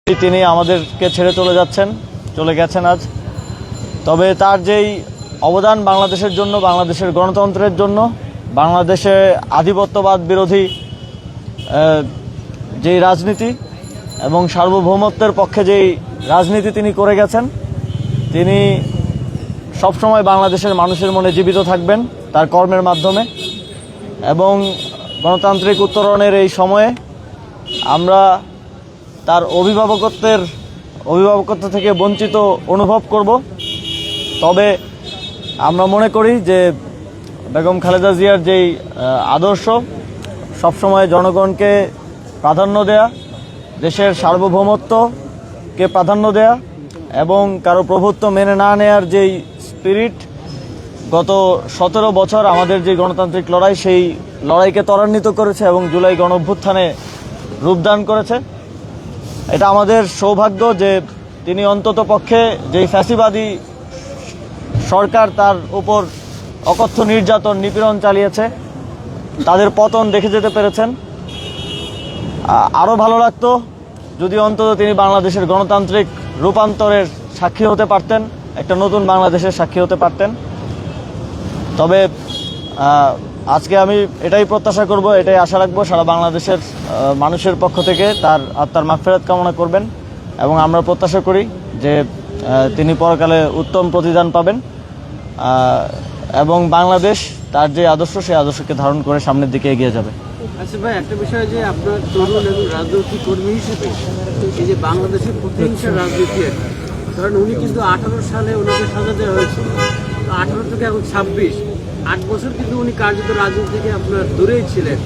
তিনি আমাদেরকে ছেড়ে চলে গেছেন আজ। তবে তার যেই অবদান বাংলাদেশের জন্য, বাংলাদেশের গণতন্ত্রের জন্য, বাংলাদেশে আধিপত্যবাদ বিরোধী যেই রাজনীতি এবং সার্বভৌমত্বের পক্ষে যেই রাজনীতি তিনি করে গেছেন, তিনি সবসময় বাংলাদেশের মানুষের মনে জীবিত থাকবেন তার কর্মের মাধ্যমে। এবং গণতান্ত্রিক উত্তরণের এই সময়ে আমরা তার অভিভাবকত্ব থেকে বঞ্চিত অনুভব করব। তবে আমরা মনে করি যে বেগম খালেদা জিয়ার যেই আদর্শ, সবসময় জনগণকে প্রাধান্য দেয়া, দেশের সার্বভৌমত্বকে প্রাধান্য দেয়া এবং কারো প্রভুত্ব মেনে না নেয়ার যেই স্পিরিট, গত 17 বছর আমাদের যে গণতান্ত্রিক লড়াই, সেই লড়াইকে ত্বরান্বিত করেছে এবং জুলাই গণঅভ্যুত্থানে রূপদান করেছে। এটা আমাদের সৌভাগ্য যে তিনি অন্তত পক্ষে যেই ফ্যাসিবাদী সরকার তার উপর অকথ্য নির্যাতন নিপীড়ন চালিয়েছে, তাদের পতন দেখে যেতে পেরেছেন। আরও ভালো লাগতো যদি অন্তত তিনি বাংলাদেশের গণতান্ত্রিক রূপান্তরের সাক্ষী হতে পারতেন, একটা নতুন বাংলাদেশের সাক্ষী হতে পারতেন। তবে আজকে আমি এটাই প্রত্যাশা করব, এটাই আশা রাখবো সারা বাংলাদেশের মানুষের পক্ষ থেকে তার আত্মার মাগফিরাত কামনা করবেন। এবং আমরা প্রত্যাশা করি যে তিনি পরকালে উত্তম প্রতিদান পাবেন এবং বাংলাদেশ তার যে আদর্শ, সেই আদর্শকে ধারণ করে সামনের দিকে এগিয়ে যাবে। আচ্ছা ভাই, একটা বিষয় যে আপনার তরুণ এবং রাজনৈতিক কর্মী হিসেবে এই যে বাংলাদেশের প্রতিহিংসার রাজনীতি, কারণ উনি কিন্তু 18 সালে ওনাকে সাজা দেওয়া হয়েছিল, 18 থেকে এখন 26, 8 বছর কিন্তু উনি কার্যত রাজনীতি থেকে আপনার দূরেই ছিলেন।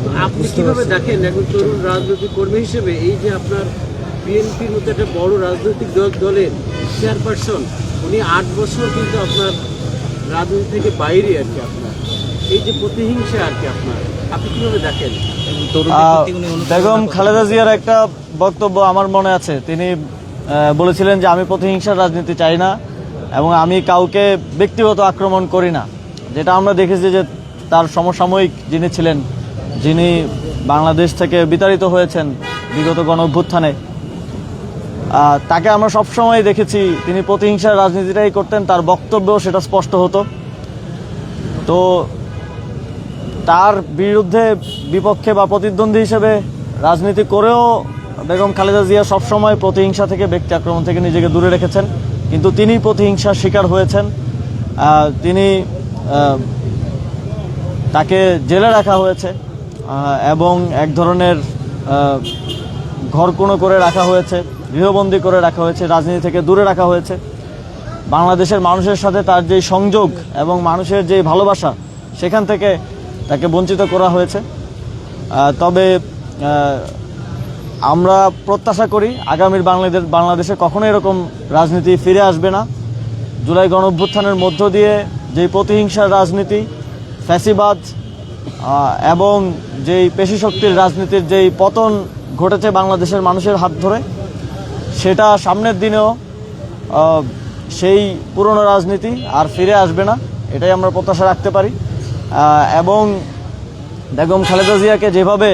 তো আপনি কীভাবে দেখেন একজন তরুণ রাজনৈতিক কর্মী হিসেবে এই যে আপনার বিএনপির মতো একটা বড় রাজনৈতিক দলের চেয়ারপারসন, উনি 8 বছর কিন্তু আপনার রাজনীতি থেকে বাইরে আর কি, আপনার এই যে প্রতিহিংসা আর কি, আপনি কীভাবে দেখেন? বেগম খালেদা জিয়ার একটা বক্তব্য আমার মনে আছে, তিনি বলেছিলেন যে আমি প্রতিহিংসার রাজনীতি চাই না এবং আমি কাউকে ব্যক্তিগত আক্রমণ করি না। যেটা আমরা দেখেছি যে তার সমসাময়িক যিনি ছিলেন, যিনি বাংলাদেশ থেকে বিতাড়িত হয়েছেন বিগত গণঅভ্যুত্থানে, তাকে আমরা সবসময় দেখেছি তিনি প্রতিহিংসার রাজনীতিটাই করতেন, তার বক্তব্যও সেটা স্পষ্ট হতো। তো তার বিরুদ্ধে, বিপক্ষে বা প্রতিদ্বন্দ্বী হিসেবে রাজনীতি করেও বেগম খালেদা জিয়া সবসময় প্রতিহিংসা থেকে, ব্যক্তি আক্রমণ থেকে নিজেকে দূরে রেখেছেন। কিন্তু তিনি প্রতিহিংসার শিকার হয়েছেন। তাকে জেলে রাখা হয়েছে এবং এক ধরনের ঘরকুনো করে রাখা হয়েছে, গৃহবন্দী করে রাখা হয়েছে, রাজনীতি থেকে দূরে রাখা হয়েছে। বাংলাদেশের মানুষের সাথে তার যে সংযোগ এবং মানুষের যে ভালোবাসা, সেখান থেকে তাকে বঞ্চিত করা হয়েছে। তবে আমরা প্রত্যাশা করি আগামীর বাংলাদেশে কখনো এরকম রাজনীতি ফিরে আসবে না। জুলাই গণঅভ্যুত্থানের মধ্য দিয়ে যে প্রতিহিংসার রাজনীতি, ফ্যাসিবাদ এবং যেই পেশিশক্তির রাজনীতির যেই পতন ঘটেছে বাংলাদেশের মানুষের হাত ধরে, সেটা সামনের দিনেও সেই পুরনো রাজনীতি আর ফিরে আসবে না, এটাই আমরা প্রত্যাশা রাখতে পারি। এবং বেগম খালেদা জিয়াকে যেভাবে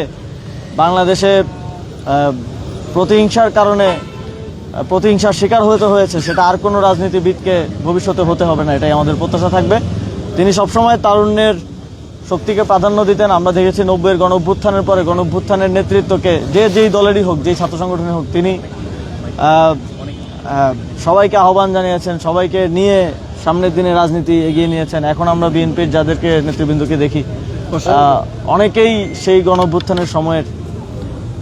বাংলাদেশে প্রতিহিংসার কারণে প্রতিহিংসার শিকার হতে হয়েছে, সেটা আর কোনো রাজনীতিবিদকে ভবিষ্যতে হতে হবে না, এটাই আমাদের প্রত্যাশা থাকবে। তিনি সবসময় তারুণ্যের শক্তিকে প্রাধান্য দিতেন। আমরা দেখেছি 90-এর গণঅভ্যুত্থানের পরে গণঅভ্যুত্থানের নেতৃত্বকে যেই দলেরই হোক, যেই ছাত্র সংগঠনের হোক, তিনি সবাইকে আহ্বান জানিয়েছেন, সবাইকে নিয়ে সামনের দিনে রাজনীতি এগিয়ে নিয়েছেন। এখন আমরা বিএনপির যাদেরকে নেতৃবৃন্দকে দেখি, অনেকেই সেই গণঅভ্যুত্থানের সময়ের।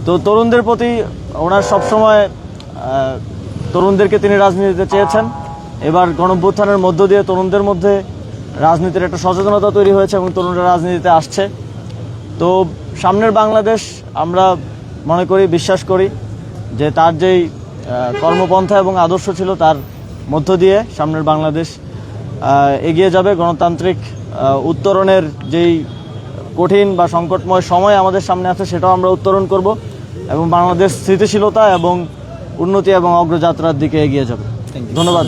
তো তরুণদের প্রতি ওনার সবসময়, তরুণদেরকে তিনি রাজনীতিতে চেয়েছেন। এবার গণঅভ্যুত্থানের মধ্য দিয়ে তরুণদের মধ্যে রাজনীতির একটা সচেতনতা তৈরি হয়েছে এবং তরুণরা রাজনীতিতে আসছে। তো সামনের বাংলাদেশ আমরা মনে করি, বিশ্বাস করি যে তার যেই কর্মপন্থা এবং আদর্শ ছিল, তার মধ্য দিয়ে সামনের বাংলাদেশ এগিয়ে যাবে। গণতান্ত্রিক উত্তরণের যেই কঠিন বা সংকটময় সময় আমাদের সামনে আছে, সেটাও আমরা উত্তরণ করব এবং বাংলাদেশ স্থিতিশীলতা এবং উন্নতি এবং অগ্রযাত্রার দিকে এগিয়ে যাবে। ধন্যবাদ।